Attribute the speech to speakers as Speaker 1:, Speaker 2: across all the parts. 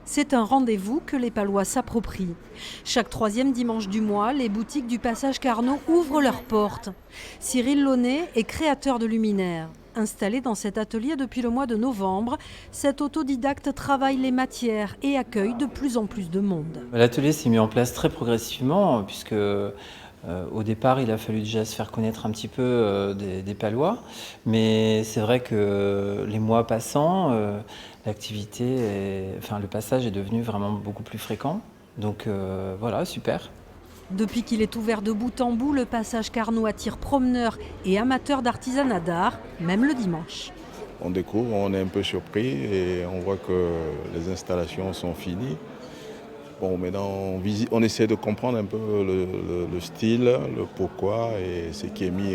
Speaker 1: C'est un rendez-vous que les Palois s'approprient. Chaque troisième dimanche du mois, les boutiques du Passage Carnot ouvrent leurs portes. Cyril Launay est créateur de luminaires. Installé dans cet atelier depuis le mois de novembre, cet autodidacte travaille les matières et accueille de plus en plus de monde.
Speaker 2: L'atelier s'est mis en place très progressivement puisque au départ il a fallu déjà se faire connaître un petit peu des Palois, mais c'est vrai que les mois passant, le passage est devenu vraiment beaucoup plus fréquent. Donc voilà, super.
Speaker 1: Depuis qu'il est ouvert de bout en bout, le Passage Carnot attire promeneurs et amateurs d'artisanat d'art, même le dimanche.
Speaker 3: On découvre, on est un peu surpris et on voit que les installations sont finies. Bon, maintenant, on essaie de comprendre un peu le style, le pourquoi et ce qui est mis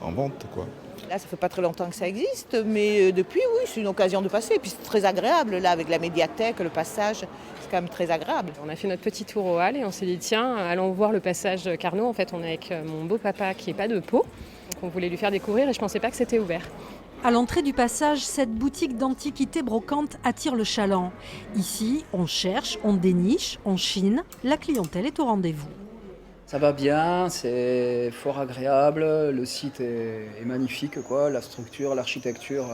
Speaker 3: en vente, quoi.
Speaker 4: Là, ça fait pas très longtemps que ça existe, mais depuis, oui, c'est une occasion de passer. Et puis c'est très agréable, là, avec la médiathèque, le passage, c'est quand même très agréable.
Speaker 5: On a fait notre petit tour au hall et on s'est dit, tiens, allons voir le Passage Carnot. En fait, on est avec mon beau-papa qui n'est pas de Pau. Donc on voulait lui faire découvrir et je ne pensais pas que c'était ouvert.
Speaker 1: À l'entrée du passage, cette boutique d'antiquités brocantes attire le chaland. Ici, on cherche, on déniche, on chine. La clientèle est au rendez-vous.
Speaker 6: Ça va bien, c'est fort agréable, le site est magnifique, quoi. La structure, l'architecture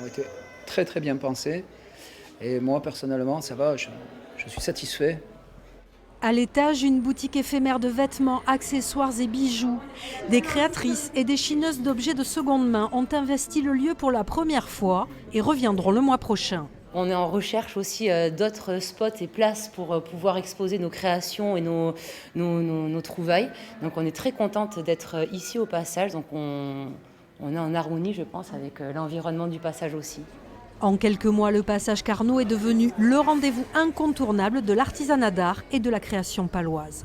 Speaker 6: ont été très très bien pensées. Et moi personnellement, ça va, je suis satisfait.
Speaker 1: À l'étage, une boutique éphémère de vêtements, accessoires et bijoux. Des créatrices et des chineuses d'objets de seconde main ont investi le lieu pour la première fois et reviendront le mois prochain.
Speaker 7: On est en recherche aussi d'autres spots et places pour pouvoir exposer nos créations et nos trouvailles. Donc on est très contente d'être ici au Passage. Donc on est en harmonie, je pense, avec l'environnement du Passage aussi.
Speaker 1: En quelques mois, le Passage Carnot est devenu le rendez-vous incontournable de l'artisanat d'art et de la création paloise.